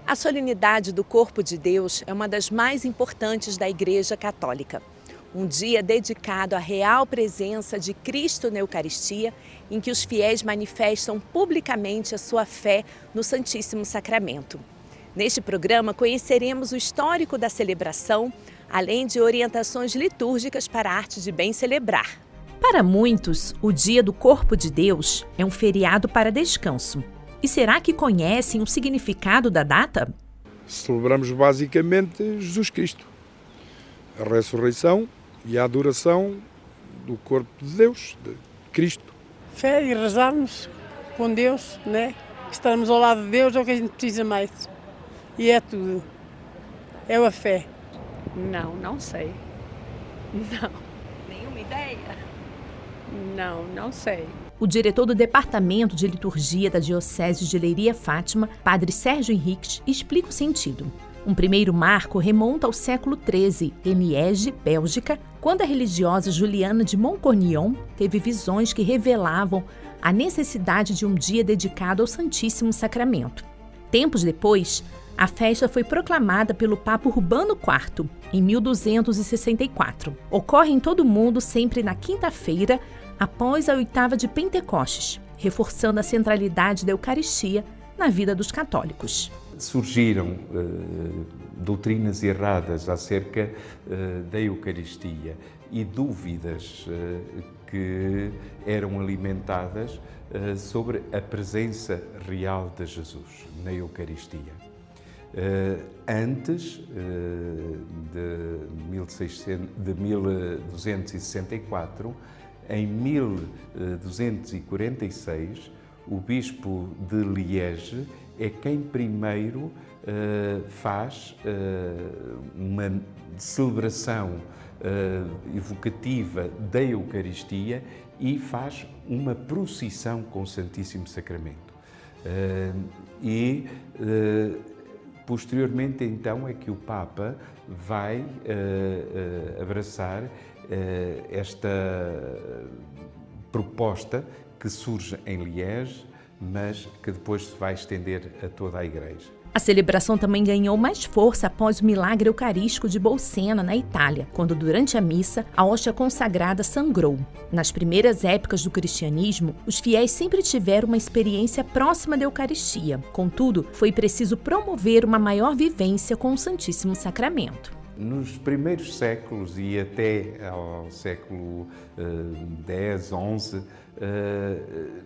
A solenidade do Corpo de Deus é uma das mais importantes da Igreja Católica. Um dia dedicado à real presença de Cristo na Eucaristia, em que os fiéis manifestam publicamente a sua fé no Santíssimo Sacramento. Neste programa, conheceremos o histórico da celebração, além de orientações litúrgicas para a arte de bem celebrar. Para muitos, o Dia do Corpo de Deus é um feriado para descanso. E será que conhecem o significado da data? Celebramos basicamente Jesus Cristo, a ressurreição e a adoração do corpo de Deus, de Cristo. Fé e rezarmos com Deus, né? Estarmos ao lado de Deus é o que a gente precisa mais. E é tudo. É a fé. Não sei. Não. Nenhuma ideia? Não sei. O diretor do Departamento de Liturgia da Diocese de Leiria-Fátima, Padre Sérgio Henriques, explica o sentido. Um primeiro marco remonta ao século XIII, em Liege, Bélgica, quando a religiosa Juliana de Montcornillon teve visões que revelavam a necessidade de um dia dedicado ao Santíssimo Sacramento. Tempos depois, a festa foi proclamada pelo Papa Urbano IV, em 1264. Ocorre em todo o mundo sempre na quinta-feira, após a oitava de Pentecostes, reforçando a centralidade da Eucaristia na vida dos católicos. Surgiram doutrinas erradas acerca da Eucaristia e dúvidas que eram alimentadas sobre a presença real de Jesus na Eucaristia. Antes de 1264, em 1246, o bispo de Liege é quem primeiro faz uma celebração evocativa da Eucaristia e faz uma procissão com o Santíssimo Sacramento. Posteriormente, então, é que o Papa vai abraçar esta proposta que surge em Liege, mas que depois se vai estender a toda a Igreja. A celebração também ganhou mais força após o milagre eucarístico de Bolsena, na Itália, quando durante a missa a hóstia consagrada sangrou. Nas primeiras épocas do cristianismo, os fiéis sempre tiveram uma experiência próxima da Eucaristia. Contudo, foi preciso promover uma maior vivência com o Santíssimo Sacramento. Nos primeiros séculos e até ao século X, XI,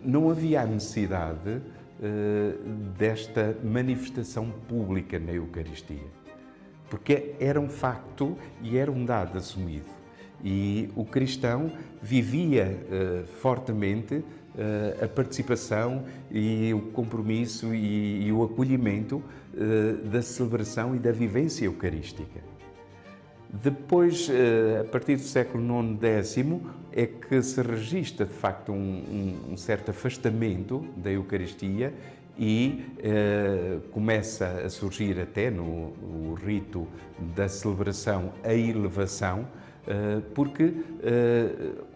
não havia a necessidade desta manifestação pública na Eucaristia, porque era um facto e era um dado assumido. E o cristão vivia fortemente a participação e o compromisso e o acolhimento da celebração e da vivência eucarística. Depois, a partir do século IX, X, é que se registra, de facto, um certo afastamento da Eucaristia e começa a surgir até no rito da celebração a elevação, porque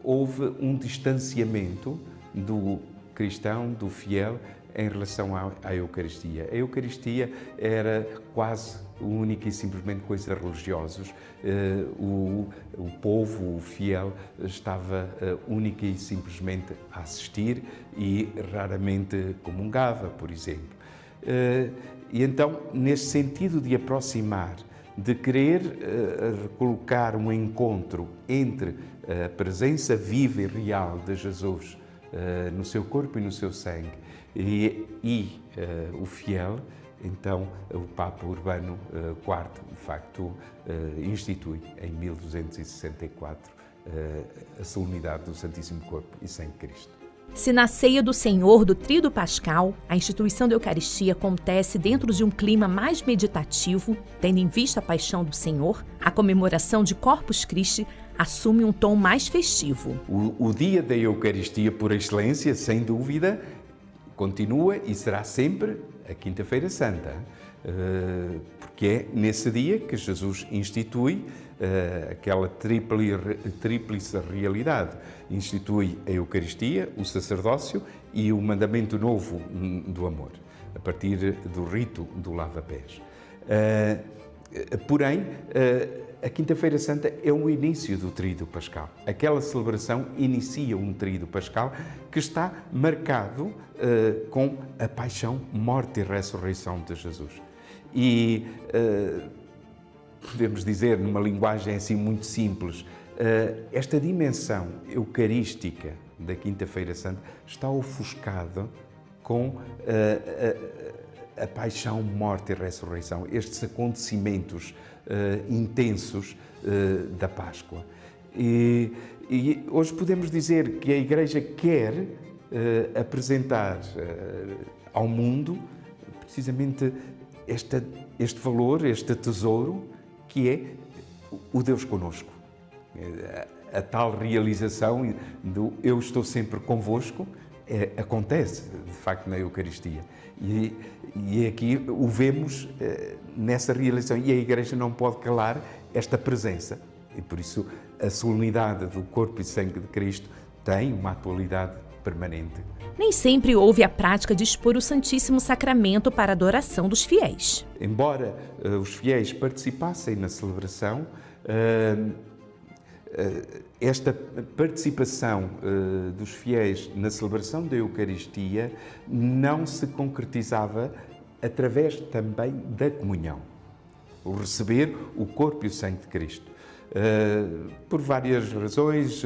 houve um distanciamento do cristão, do fiel, em relação à Eucaristia. A Eucaristia era quase única e simplesmente coisa de religiosos. O povo, o fiel, estava única e simplesmente a assistir e raramente comungava, por exemplo. E então, nesse sentido de aproximar, de querer colocar um encontro entre a presença viva e real de Jesus no seu corpo e no seu sangue e o fiel, então o Papa Urbano IV, de facto, institui em 1264 a solenidade do Santíssimo Corpo e Sangue de Cristo. Se na ceia do Senhor do Tríduo Pascal, a instituição da Eucaristia acontece dentro de um clima mais meditativo, tendo em vista a paixão do Senhor, a comemoração de Corpus Christi assume um tom mais festivo. O dia da Eucaristia, por excelência, sem dúvida, continua e será sempre a Quinta-feira Santa. porque é nesse dia que Jesus institui aquela tríplice realidade. Institui a Eucaristia, o sacerdócio e o mandamento novo do amor, a partir do rito do lava-pés. Porém, a Quinta-feira Santa é o início do Tríduo Pascal. Aquela celebração inicia um Tríduo Pascal que está marcado com a paixão, morte e ressurreição de Jesus. E podemos dizer, numa linguagem assim muito simples, esta dimensão eucarística da Quinta-feira Santa está ofuscada com a paixão, morte e ressurreição, estes acontecimentos intensos da Páscoa. E hoje podemos dizer que a Igreja quer apresentar ao mundo precisamente este valor, este tesouro, que é o Deus conosco. A tal realização do eu estou sempre convosco acontece, de facto, na Eucaristia. E aqui o vemos nessa realização. E a Igreja não pode calar esta presença. E por isso a solenidade do corpo e sangue de Cristo tem uma atualidade permanente. Nem sempre houve a prática de expor o Santíssimo Sacramento para a adoração dos fiéis. Embora os fiéis participassem na celebração, esta participação dos fiéis na celebração da Eucaristia não se concretizava através também da comunhão, o receber o corpo e o sangue de Cristo. Por várias razões,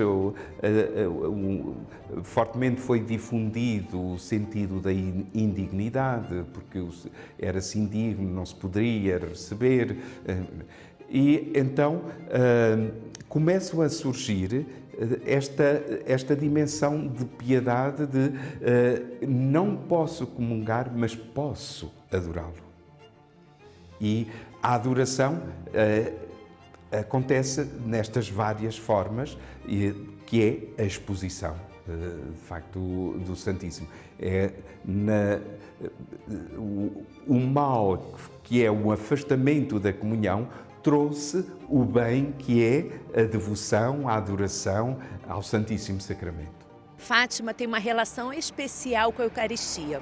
fortemente foi difundido o sentido da indignidade, porque era-se indigno, não se poderia receber. E então começam a surgir esta dimensão de piedade de não posso comungar, mas posso adorá-lo. E a adoração acontece nestas várias formas, que é a exposição, de facto, do Santíssimo. O mal, que é o afastamento da comunhão, trouxe o bem que é a devoção, a adoração ao Santíssimo Sacramento. Fátima tem uma relação especial com a Eucaristia.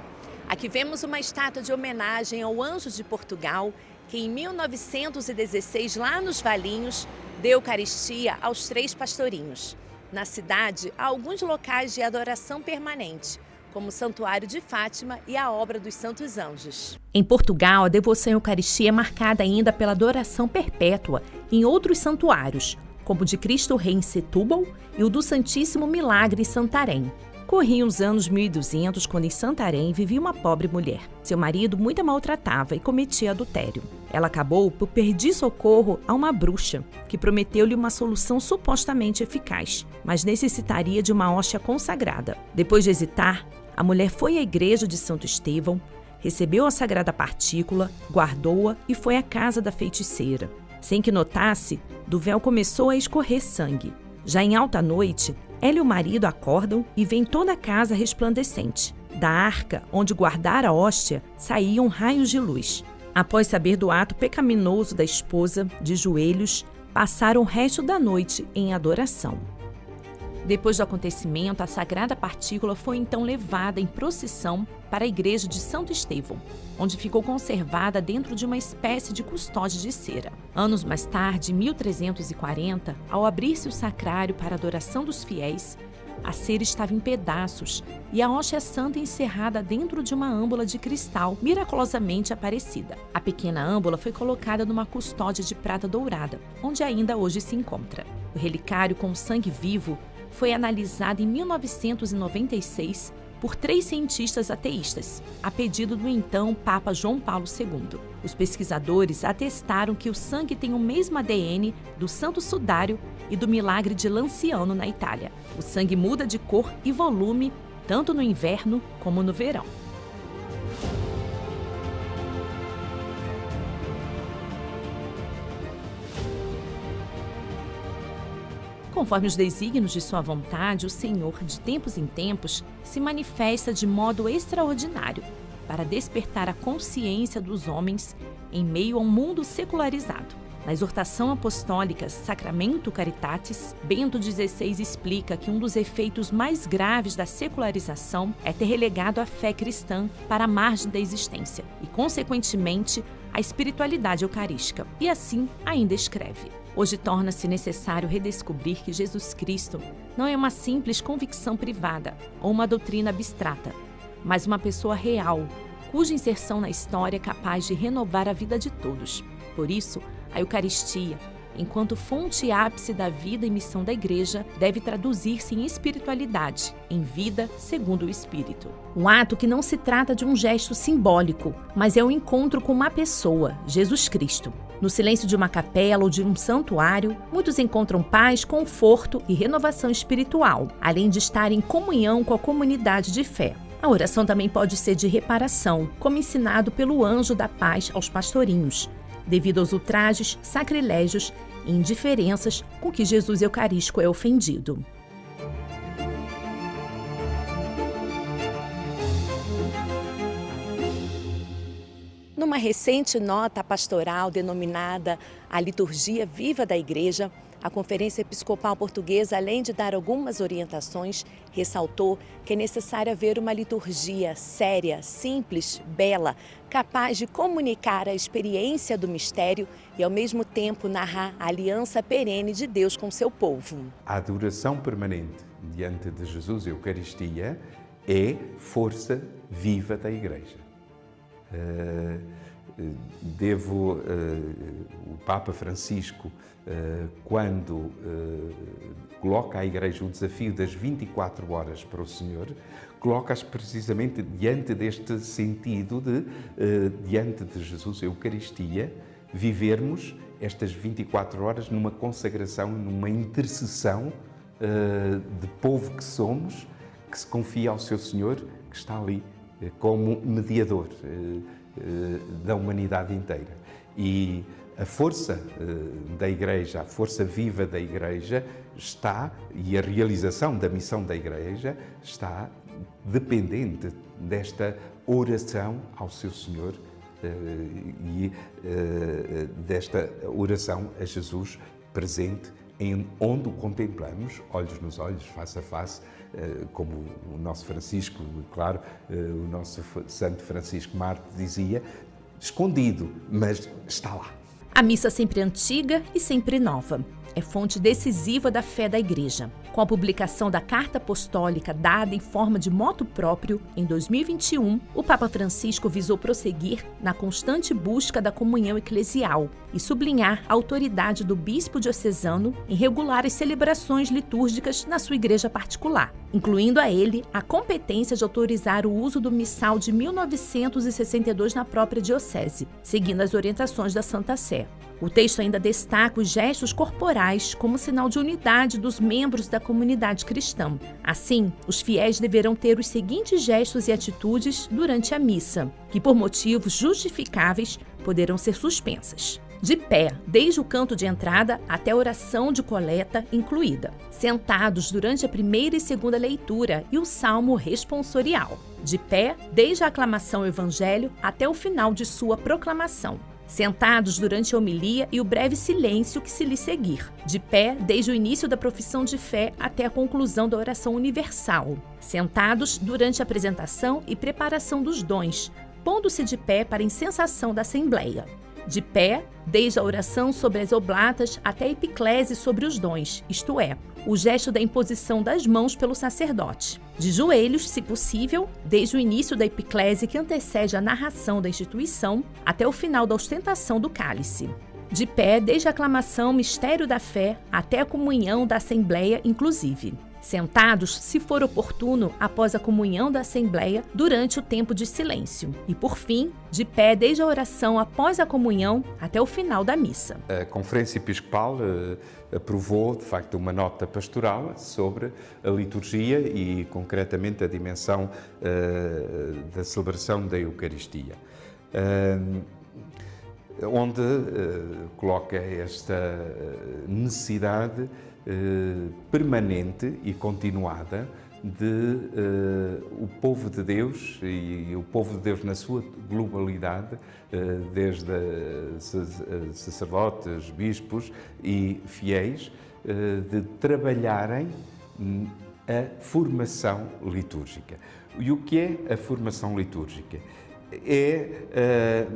Aqui vemos uma estátua de homenagem ao Anjo de Portugal, que em 1916, lá nos Valinhos, deu Eucaristia aos 3 pastorinhos. Na cidade, há alguns locais de adoração permanente, como o Santuário de Fátima e a Obra dos Santos Anjos. Em Portugal, a devoção à Eucaristia é marcada ainda pela adoração perpétua em outros santuários, como o de Cristo Rei em Setúbal e o do Santíssimo Milagre em Santarém. Corriam os anos 1200, quando em Santarém vivia uma pobre mulher. Seu marido muito a maltratava e cometia adultério. Ela acabou por pedir socorro a uma bruxa, que prometeu-lhe uma solução supostamente eficaz, mas necessitaria de uma hóstia consagrada. Depois de hesitar, a mulher foi à igreja de Santo Estevão, recebeu a sagrada partícula, guardou-a e foi à casa da feiticeira. Sem que notasse, do véu começou a escorrer sangue. Já em alta noite, ela e o marido acordam e vêem toda a casa resplandecente. Da arca, onde guardara a hóstia, saíam raios de luz. Após saber do ato pecaminoso da esposa, de joelhos, passaram o resto da noite em adoração. Depois do acontecimento, a sagrada partícula foi então levada em procissão para a igreja de Santo Estevão, onde ficou conservada dentro de uma espécie de custódia de cera. Anos mais tarde, em 1340, ao abrir-se o sacrário para a adoração dos fiéis, a cera estava em pedaços e a hóstia santa encerrada dentro de uma âmbula de cristal miraculosamente aparecida. A pequena âmbula foi colocada numa custódia de prata dourada, onde ainda hoje se encontra. O relicário com sangue vivo foi analisado em 1996 por 3 cientistas ateístas, a pedido do então Papa João Paulo II. Os pesquisadores atestaram que o sangue tem o mesmo ADN do Santo Sudário e do Milagre de Lanciano, na Itália. O sangue muda de cor e volume tanto no inverno como no verão. Conforme os desígnios de sua vontade, o Senhor, de tempos em tempos, se manifesta de modo extraordinário. para despertar a consciência dos homens em meio a um mundo secularizado. Na exortação apostólica Sacramento Caritatis, Bento XVI explica que um dos efeitos mais graves da secularização é ter relegado a fé cristã para a margem da existência e, consequentemente, a espiritualidade eucarística. E assim ainda escreve: hoje torna-se necessário redescobrir que Jesus Cristo não é uma simples convicção privada ou uma doutrina abstrata, mas uma pessoa real, cuja inserção na história é capaz de renovar a vida de todos. Por isso, a Eucaristia, enquanto fonte ápice da vida e missão da Igreja, deve traduzir-se em espiritualidade, em vida segundo o Espírito. Um ato que não se trata de um gesto simbólico, mas é um encontro com uma pessoa, Jesus Cristo. No silêncio de uma capela ou de um santuário, muitos encontram paz, conforto e renovação espiritual, além de estar em comunhão com a comunidade de fé. A oração também pode ser de reparação, como ensinado pelo anjo da paz aos pastorinhos, devido aos ultrajes, sacrilégios e indiferenças com que Jesus Eucarístico é ofendido. Numa recente nota pastoral denominada A Liturgia Viva da Igreja, a Conferência Episcopal Portuguesa, além de dar algumas orientações, ressaltou que é necessário haver uma liturgia séria, simples, bela, capaz de comunicar a experiência do mistério e, ao mesmo tempo, narrar a aliança perene de Deus com seu povo. A adoração permanente diante de Jesus, a Eucaristia, é força viva da Igreja. O Papa Francisco, quando coloca à Igreja o desafio das 24 horas para o Senhor, coloca-as precisamente diante deste sentido de, diante de Jesus, a Eucaristia, vivermos estas 24 horas numa consagração, numa intercessão de povo que somos, que se confia ao seu Senhor, que está ali como mediador da humanidade inteira. E a força da Igreja, a força viva da Igreja está, e a realização da missão da Igreja está dependente desta oração ao seu Senhor e desta oração a Jesus presente em onde o contemplamos, olhos nos olhos, face a face, como o nosso Francisco, claro, o nosso Santo Francisco Marte dizia, escondido, mas está lá. A missa sempre antiga e sempre nova. É fonte decisiva da fé da Igreja. Com a publicação da Carta Apostólica dada em forma de motu próprio, em 2021, o Papa Francisco visou prosseguir na constante busca da comunhão eclesial e sublinhar a autoridade do bispo diocesano em regular as celebrações litúrgicas na sua igreja particular, incluindo a ele a competência de autorizar o uso do missal de 1962 na própria diocese, seguindo as orientações da Santa Sé. O texto ainda destaca os gestos corporais como sinal de unidade dos membros da comunidade cristã. Assim, os fiéis deverão ter os seguintes gestos e atitudes durante a missa, que por motivos justificáveis poderão ser suspensas. De pé, desde o canto de entrada até a oração de coleta incluída. Sentados durante a primeira e segunda leitura e o salmo responsorial. De pé, desde a aclamação ao Evangelho até o final de sua proclamação. Sentados durante a homilia e o breve silêncio que se lhe seguir. De pé, desde o início da profissão de fé até a conclusão da oração universal. Sentados durante a apresentação e preparação dos dons, pondo-se de pé para a incensação da Assembleia. De pé, desde a oração sobre as oblatas até a epiclese sobre os dons, isto é, o gesto da imposição das mãos pelo sacerdote. De joelhos, se possível, desde o início da epiclese que antecede a narração da instituição até o final da ostentação do cálice. De pé, desde a aclamação mistério da fé até a comunhão da Assembleia, inclusive. Sentados, se for oportuno, após a comunhão da Assembleia, durante o tempo de silêncio. E, por fim, de pé desde a oração após a comunhão até o final da missa. A Conferência Episcopal aprovou, de facto, uma nota pastoral sobre a liturgia e, concretamente, a dimensão da celebração da Eucaristia, onde coloca esta necessidade permanente e continuada o povo de Deus e o povo de Deus na sua globalidade, desde sacerdotes, bispos e fiéis, de trabalharem a formação litúrgica. E o que é a formação litúrgica? É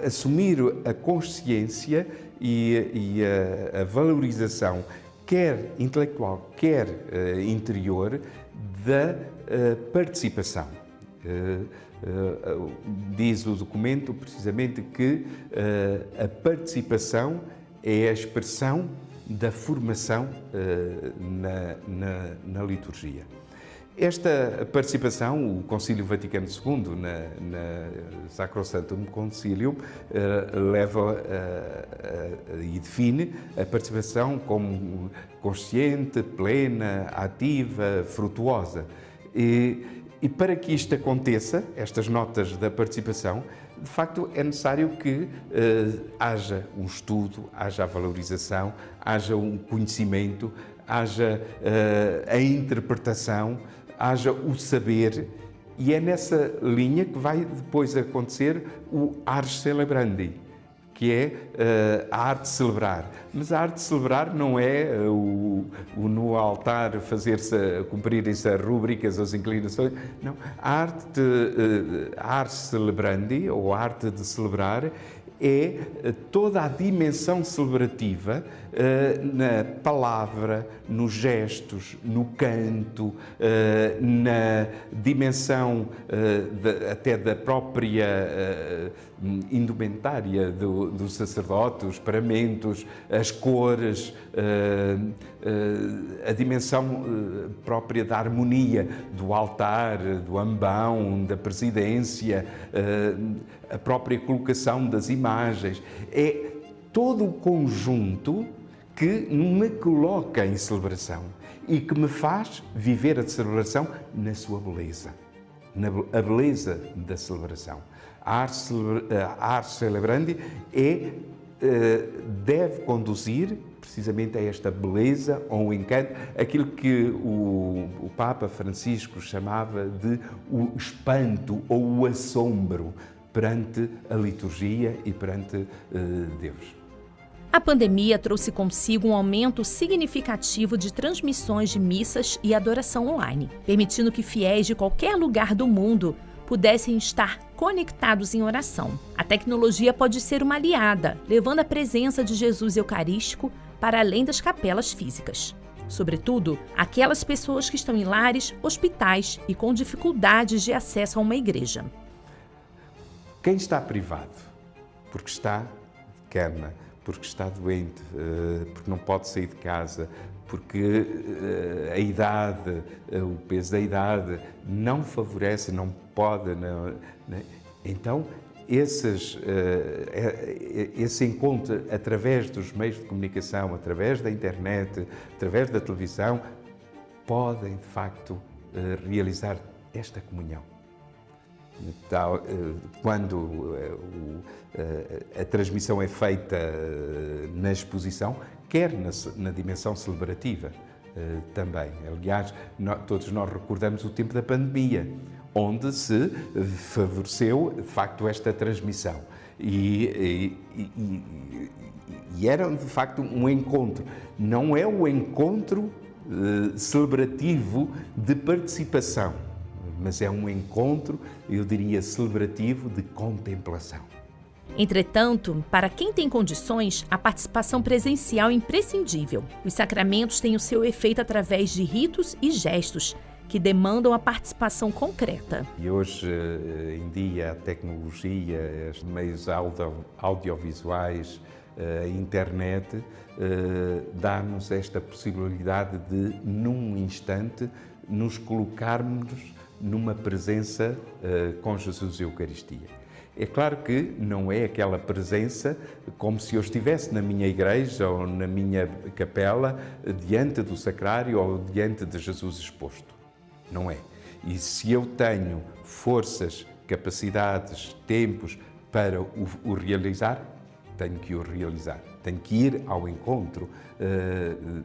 assumir a consciência e a valorização, quer intelectual, quer interior, da participação. Diz o documento precisamente que a participação é a expressão da formação na liturgia. Esta participação, o Concílio Vaticano II, na Sacrosanctum Concilium, leva e define a participação como consciente, plena, ativa, frutuosa. E para que isto aconteça, estas notas da participação, de facto é necessário que haja um estudo, haja a valorização, haja um conhecimento, haja a interpretação, haja o saber, e é nessa linha que vai depois acontecer o ars celebrandi, que é a arte de celebrar. Mas a arte de celebrar não é o no altar cumprirem-se as rúbricas, as inclinações, não. A arte celebrandi, ou a arte de celebrar, é toda a dimensão celebrativa na palavra, nos gestos, no canto, na dimensão até da própria indumentária do sacerdote, os paramentos, as cores, a dimensão própria da harmonia do altar, do ambão, da presidência, a própria colocação das imagens. É todo o conjunto que me coloca em celebração e que me faz viver a celebração na sua beleza, a beleza da celebração. A arte celebrandi deve conduzir precisamente a esta beleza ou um encanto, aquilo que o Papa Francisco chamava de o espanto ou o assombro perante a liturgia e perante Deus. A pandemia trouxe consigo um aumento significativo de transmissões de missas e adoração online, permitindo que fiéis de qualquer lugar do mundo pudessem estar conectados em oração. A tecnologia pode ser uma aliada, levando a presença de Jesus Eucarístico para além das capelas físicas. Sobretudo, aquelas pessoas que estão em lares, hospitais e com dificuldades de acesso a uma igreja. Quem está privado, porque está de cama, porque está doente, porque não pode sair de casa, porque a idade, o peso da idade não favorece, não pode, então esse encontro através dos meios de comunicação, através da internet, através da televisão, podem de facto realizar esta comunhão. Quando a transmissão é feita na exposição, quer na dimensão celebrativa também. Aliás, todos nós recordamos o tempo da pandemia, onde se favoreceu, de facto, esta transmissão. E era, de facto, um encontro. Não é o encontro celebrativo de participação, mas é um encontro, eu diria, celebrativo de contemplação. Entretanto, para quem tem condições, a participação presencial é imprescindível. Os sacramentos têm o seu efeito através de ritos e gestos, que demandam a participação concreta. E hoje em dia a tecnologia, os meios audiovisuais, a internet, dá-nos esta possibilidade de, num instante, nos colocarmos numa presença com Jesus e Eucaristia. É claro que não é aquela presença como se eu estivesse na minha igreja ou na minha capela, diante do sacrário ou diante de Jesus exposto. Não é. E se eu tenho forças, capacidades, tempos para o realizar, tenho que o realizar. Tenho que ir ao encontro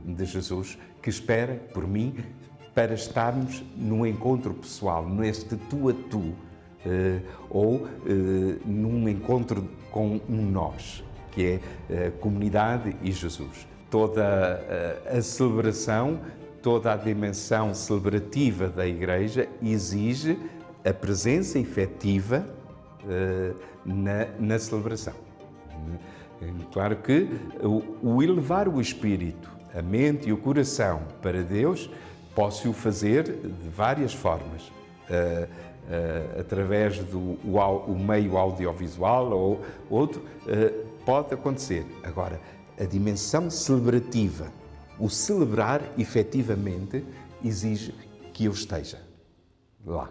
de Jesus, que espera por mim, para estarmos num encontro pessoal, neste tu a tu, ou num encontro com um nós, que é a comunidade e Jesus. Toda a celebração, toda a dimensão celebrativa da Igreja exige a presença efetiva na celebração. Claro que o elevar o espírito, a mente e o coração para Deus, posso-o fazer de várias formas, através do meio audiovisual ou outro, pode acontecer. Agora, a dimensão celebrativa, o celebrar efetivamente, exige que eu esteja lá,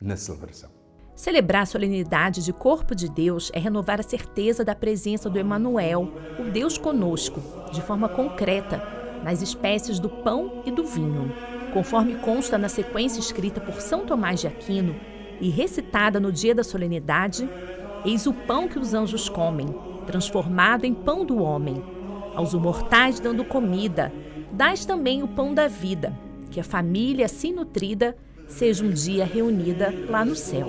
na celebração. Celebrar a solenidade de corpo de Deus é renovar a certeza da presença do Emanuel, o Deus conosco, de forma concreta, nas espécies do pão e do vinho. Conforme consta na sequência escrita por São Tomás de Aquino e recitada no dia da solenidade, eis o pão que os anjos comem, transformado em pão do homem. Aos imortais dando comida, dás também o pão da vida, que a família assim nutrida seja um dia reunida lá no céu.